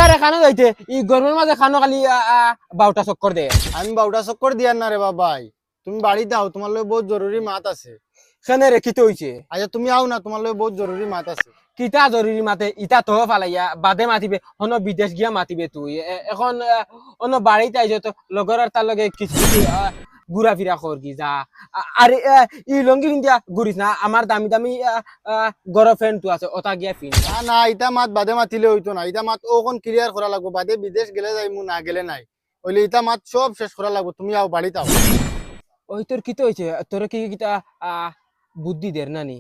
কিতারে খানো যাইতে ই গরমের মাঝে খানো খালি 12টা চক্কর দে। আমি 12টা চক্কর দিয়ার না রে বাবাই, তুমি বাড়িতে আও, তোমার লগে বহুত জরুরি মাত আছে। সেনে রে কিতে হইছে? আচ্ছা তুমি আও না, তোমার লগে বহুত জরুরি মাত আছে। কিতা জরুরি মাতে ইটা তো ফালাইয়া বাদে মাতিবে হন বিদেশ গিয়া মাতিবে তুই এখন অন্য বাড়িতে আইছো তো লগর আর তার লগে কিছু ঘুরা ফিরা করগি যা আরে ই লঙ্গি পিন্ধিয়া ঘুরিস না আমার দামি দামি গরম ফ্রেন্ড তো আছে ওটা গিয়া পিন না না, ইটা মাত বাদে মাতিলে হইতো না, ইটা মাত ওখন ক্লিয়ার করা লাগবো, বাদে বিদেশ গেলে যাইমু না গেলে নাই, ওইলে ইটা মাত সব শেষ করা লাগবো। তুমি আও বাড়িতে আও। ওই তোর কিতে হইছে তোর কি কিতা বুদ্ধি দের নানি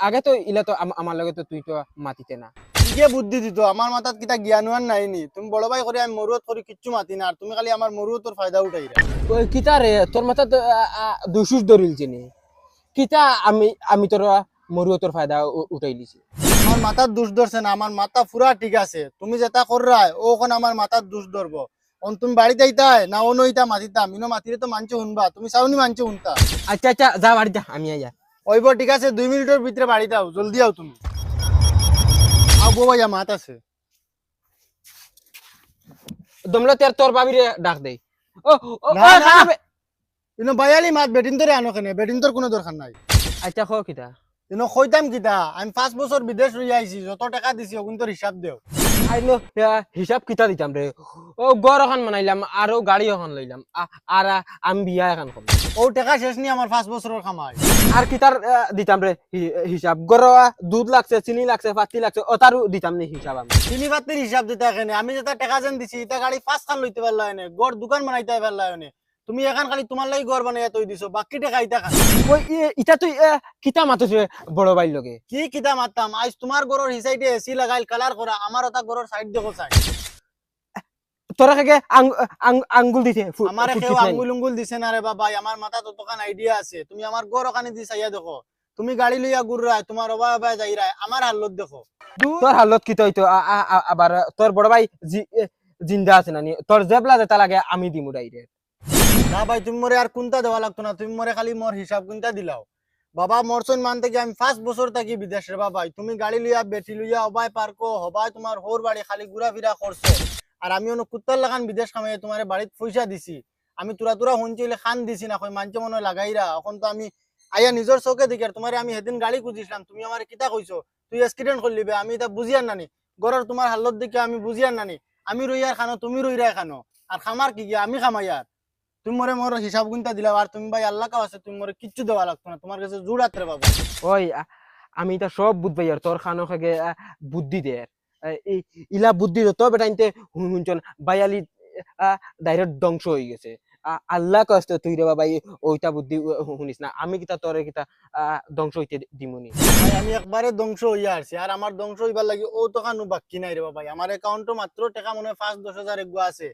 আগে তো ইলা তো আমার লগে তো তুই তো মাতিতে না কিকে বুদ্ধি দিত, আমার মাথাত কিতা জ্ঞান নাই নি। তুমি বড় ভাই করে আমি মরুয়ত করি কিচ্ছু মাতি না, আর তুমি খালি আমার মরুয়তর ফায়দা উঠাইরা। ওই কিতা রে তোর মাথা তো দুশুস ধরিলছে নি কিতা আমি তোর মরুও তোর ফায়দা উঠাই লিছি আমার মাথার দোষ ধরছে না, আমার মাথা পুরা ঠিক আছে। তুমি যেটা কররা ওখন আমার মাথার দোষ ধরবো। তুমি বাড়িতে আইতাই না অন্য ইটা মাতিতাম, ইনো মাতিলে তো মানছে শুনবা, তুমি চাওনি মানছে শুনতা। আচ্ছা আচ্ছা যা বাড়ি যা আমি আইয়া ওইব ঠিক আছে, 2 মিনিটের ভিতরে বাড়িতে আও, জলদি আও তুমি। আও বউ ভাইয়া মাত আছে। দমলা তোর বাবিরে ডাক দেই ও ও না, না। ইনো বায়ালি মাত বেটিন তোরে আনো কেনে, বেটিন তোর কোনো দরকার নাই। আচ্ছা খ কিতা ইনো কইতাম কিতা, আমি 5 বছর বিদেশ রই আইছি, যত টাকা দিছি ওগুন তোর হিসাব দেও। আইনো হিসাব কিতা দিতাম রে ও গড় এখন বানাইলাম আর ও গাড়ি এখন লইলাম আর আমি বিয়া এখন করলাম ও টাকা শেষ নি আমার 5 বছরের কামাই। আর কিতার দিতাম রে হিসাব গড় দুধ লাগছে চিনি লাগছে পাতি লাগছে ও তারও দিতাম নি হিসাব আমি চিনি পাতির হিসাব দিতে এখানে, আমি যেটা টাকা যেন দিছি এটা গাড়ি 5 খান লইতে পারলা এনে, গড় দোকান বানাইতে পারলা এনে। তুমি এখন খালি তোমার লাগি গড় বানাইয়া তৈ দিছো, বাকি টাকা ইটা খান। ওই ইটা তুই কিতা মাতছে বড় ভাইর লগে কি কিতা মারতাম, আজ তোমার গড়ের হিসাইডে এসি লাগাইল কালার করা, আমার ওটা গড়ের সাইড দেখো চাই। তোরা কাকে আঙ্গুল দিছে আমার কেউ আঙ্গুল উঙ্গুল দিছে না রে বাবা, আমার মাথা ততখান আইডিয়া আছে। তুমি আমার গড় ওখানে দি চাইয়া দেখো, তুমি গাড়ি লইয়া ঘুররা, তোমার অবা যাই রায়, আমার হালত দেখো। তোর হালত কি তো আবার তোর বড় ভাই জিন্দা আছে নানি তোর জেবলা যেটা লাগে আমি দিমু ডাইরেক্ট না ভাই, তুমি মরে আর কোনটা দেওয়া লাগতো না, তুমি মরে খালি মোর হিসাব কোনটা দিলাও। বাবা মরছন মান থেকে আমি 5 বছর থাকি বিদেশ রে বাবা, তুমি গাড়ি লইয়া বেটি লইয়া হবাই পার্কো হবাই তোমার হোর বাড়ি খালি ঘুরা ফিরা করছো। আর আমি অন্য কুত্তার লাগান বিদেশ কামাই তোমার বাড়িত পয়সা দিছি, আমি তুরা তুরা শুনছিলে খান দিছি না, কই মানছে মনে লাগাইরা। এখন তো আমি আইয়া নিজের চোখে দেখি, আর তোমার আমি সেদিন গাড়ি খুঁজিছিলাম, তুমি আমার কিতা কইছো তুই এক্সিডেন্ট করলিবে, আমি এটা বুঝিয়ার নানি। গড়ের তোমার হালত দেখে আমি বুঝিয়ার নানি, আমি রইয়ার খানো তুমি রইরাই খানো, আর খামার কি গিয়া আমি খামাইয়ার। তুমি মরে মোর হিসাব গুনতা দিলা, আর তুমি ভাই আল্লাহ কাও আছে, তুমি মরে কিচ্ছু দেওয়া লাগতো না, তোমার কাছে জুড়াত রে বাবা। ওই আমি এটা সব বুঝবাই আর তোর খানো খাগে বুদ্ধি দে ইলা বুদ্ধি তো বেটাইতে হুনচন বাইয়ালি ডাইরেক্ট ধ্বংস হয়ে গেছে আল্লাহ কষ্ট তুই রে বাবা ওইটা বুদ্ধি শুনিস না আমি কিতা তোরে কিতা ধ্বংস হইতে দিমুনি ভাই আমি একবারে ধ্বংস হইয়া আসছি, আর আমার ধ্বংস হইবার লাগি ও তো কানু বাকি নাই রে বাবা। আমার অ্যাকাউন্টে মাত্র টাকা মনে হয় 5-10 হাজার এগুয়া আছে,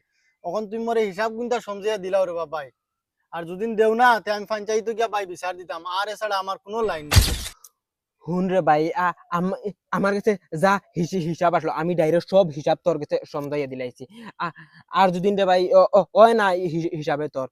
এখন তুমি মরে হিসাব গুনতা সমঝিয়া দিলাও রে বাবাই। আর যদি দেও না তে আমি পঞ্চায়েত গিয়া ভাই বিচার দিতাম, আর এছাড়া আমার কোনো লাইন নেই। হুন রে ভাই আমার কাছে যা হিসাব আসলো আমি ডাইরেক্ট সব হিসাব তোর কাছে সমঝাইয়া দিলাইছি আর যদি রে ভাই ওই না হিসাবে তোর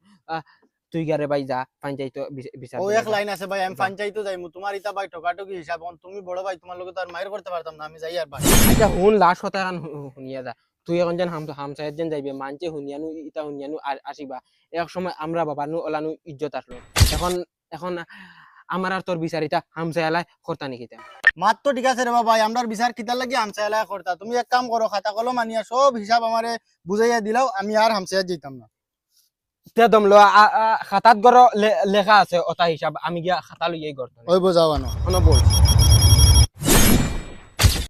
তুই গারে ভাই যা পঞ্চায়েত বিচার ও এক লাইন আছে ভাই, আমি পঞ্চায়েত যাইমু, তোমার ইতা ভাই ঠকাঠকি হিসাব, তুমি বড় ভাই, তোমার লগে তো আর মাইর করতে পারতাম না, আমি যাই আর ভাই। আচ্ছা হুন লাস্ট কথা এখন শুনিয়া যা তুই এখন যেন হামসায়ের যেন যাইবে মানছে হুনিয়ানু ইটা হুনিয়ানু আসিবা এক সময় আমরা বাবানু ওলানু ইজ্জত আসলো এখন এখন আমার আর তোর বিচার এটা হামসায়ালায় করতা নাকি মাত তো ঠিক আছে রে বাবা, আমরার বিচার কিতার লাগি হামসায়া করতা। তুমি এক কাম করো, খাতা কলম আনিয়া সব হিসাব আমারে বুঝাইয়া দিলাও, আমি আর হামসায়া যাইতাম না। তে দমলো খাতাত গড় লেখা আছে ওটা হিসাব আমি গিয়া খাতা লইয়াই গড়তাম ওই বোঝাও আনো। বল